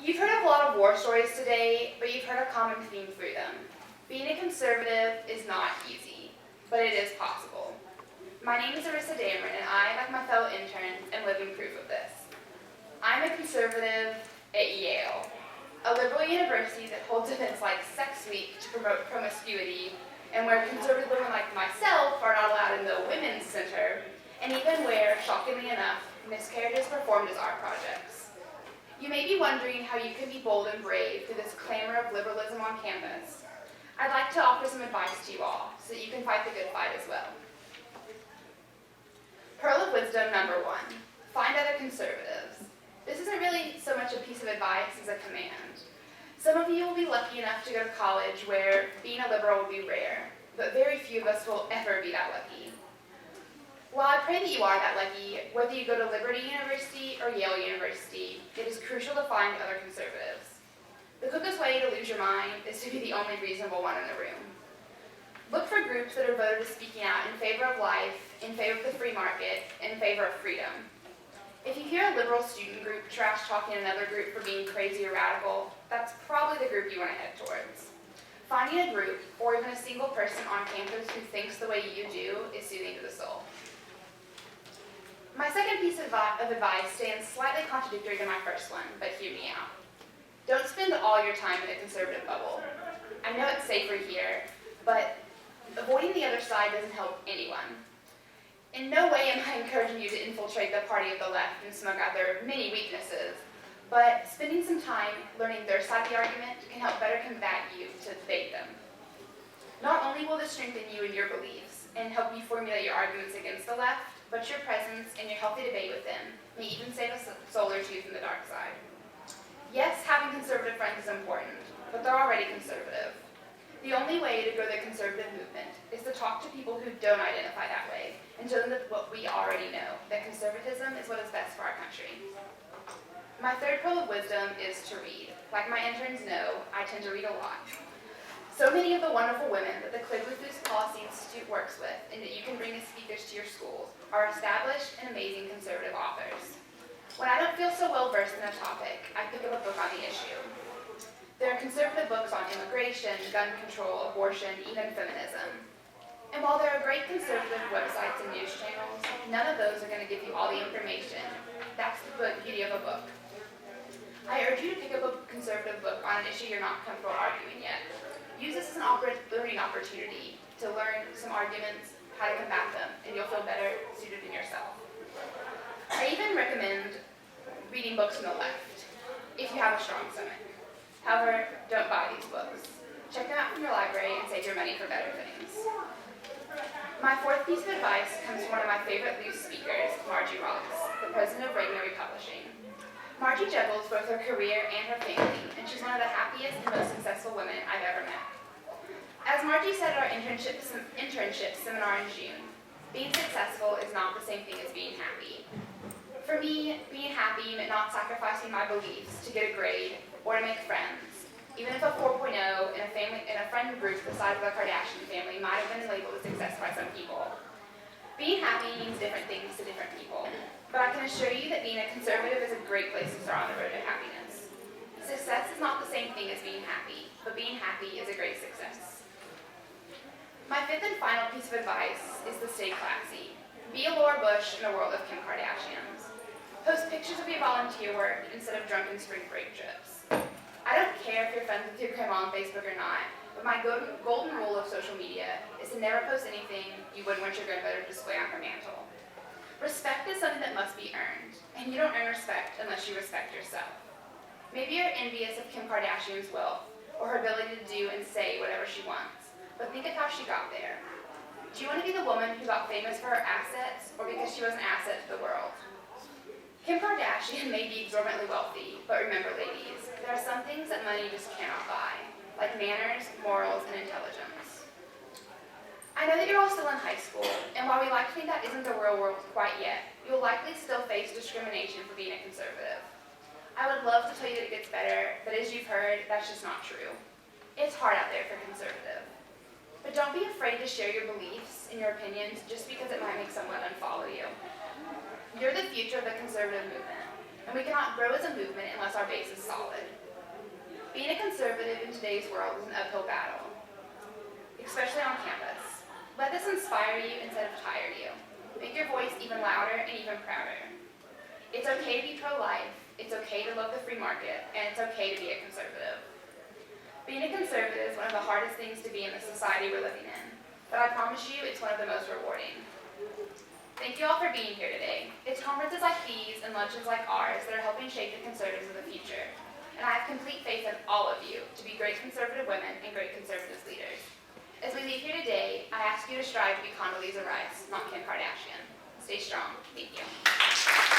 You've heard of a lot of war stories today, but you've heard a common theme through them. Being a conservative is not easy, but it is possible. My name is Aryssa Damron, and I, like my fellow interns, am living proof of this. I'm a conservative at Yale, a liberal university that holds events like Sex Week to promote promiscuity, and where conservative women like myself are not allowed in the Women's Center, and even where, shockingly enough, miscarriage is performed as art projects. You may be wondering how you can be bold and brave through this clamor of liberalism on campus. I'd like to offer some advice to you all, so that you can fight the good fight as well. Pearl of wisdom number 1, find other conservatives. This isn't really so much a piece of advice as a command. Some of you will be lucky enough to go to college where being a liberal will be rare, but very few of us will ever be that lucky. While I pray that you are that lucky, whether you go to Liberty University or Yale University, it is crucial to find other conservatives. The quickest way to lose your mind is to be the only reasonable one in the room. Look for groups that are voted to speaking out in favor of life, in favor of the free market, in favor of freedom. If you hear a liberal student group trash-talking another group for being crazy or radical, that's probably the group you want to head towards. Finding a group, or even a single person on campus who thinks the way you do, is soothing to the soul. My second piece of advice stands slightly contradictory to my first one, but hear me out. Don't spend all your time in a conservative bubble. I know it's safer here, but avoiding the other side doesn't help anyone. In no way am I encouraging you to infiltrate the party of the left and smoke out their many weaknesses, but spending some time learning their side of the argument can help better combat you to debate them. Not only will this strengthen you in your beliefs and help you formulate your arguments against the left, but your presence and your healthy debate with them may even save a soul or two from the dark side. Yes, having conservative friends is important, but they're already conservative. The only way to grow the conservative movement is to talk to people who don't identify that way and show them what we already know, that conservatism is what is best for our country. My third pearl of wisdom is to read. Like my interns know, I tend to read a lot. So many of the wonderful women that the Clare Policy Institute works with and that you can bring as speakers to your schools are established and amazing conservative authors. When I don't feel so well versed in a topic, I pick up a book on the issue. There are conservative books on immigration, gun control, abortion, even feminism. And while there are great conservative websites and news channels, none of those are going to give you all the information. That's the beauty of a book. I urge you to pick up a conservative book on an issue you're not comfortable arguing yet. Use this as an learning opportunity to learn some arguments, how to combat them, and you'll feel better suited in yourself. I even recommend reading books from the left, if you have a strong stomach. However, don't buy these books. Check them out from your library and save your money for better things. My fourth piece of advice comes from one of my favorite Luce speakers, Margie Ross, the president of Regnery Publishing. Margie juggles both her career and her family, and she's one of the happiest and most successful women I've ever met. As Margie said at our internship seminar in June, being successful is not the same thing as being happy. For me, being happy meant not sacrificing my beliefs to get a grade or to make friends, even if a 4.0 in a friend group the size of the Kardashian family might have been labeled a success by some people. Being happy means different things to different people, but I can assure you that being a conservative is a great place to start on the road to happiness. Success is not the same thing as being happy, but being happy is a great success. My fifth and final piece of advice is to stay classy. Be a Laura Bush in the world of Kim Kardashians. Post pictures of your volunteer work instead of drunken spring break trips. I don't care if you're friends with your grandma on Facebook or not, but my golden rule of social media is to never post anything you wouldn't want your grandmother to display on her mantle. Respect is something that must be earned, and you don't earn respect unless you respect yourself. Maybe you're envious of Kim Kardashian's wealth or her ability to do and say whatever she wants, but think of how she got there. Do you want to be the woman who got famous for her assets or because she was an asset to the world? Kim Kardashian may be exorbitantly wealthy, but remember, ladies, there are some things that money just cannot buy, like manners, morals, and intelligence. I know that you're all still in high school, and while we like to think that isn't the real world quite yet, you'll likely still face discrimination for being a conservative. I would love to tell you that it gets better, but as you've heard, that's just not true. It's hard out there for conservative. But don't be afraid to share your beliefs and your opinions just because it might make someone unfollow you. You're the future of the conservative movement, and we cannot grow as a movement unless our base is solid. today's world is an uphill battle, especially on campus. Let this inspire you instead of tire you. Make your voice even louder and even prouder. It's okay to be pro-life, it's okay to love the free market, and it's okay to be a conservative. Being a conservative is one of the hardest things to be in the society we're living in, but I promise you it's one of the most rewarding. Thank you all for being here today. It's conferences like these and luncheons like ours that are helping shape the conservatives of the future. And I have complete faith in all of you to be great conservative women and great conservative leaders. As we leave here today, I ask you to strive to be Condoleezza Rice, not Kim Kardashian. Stay strong. Thank you.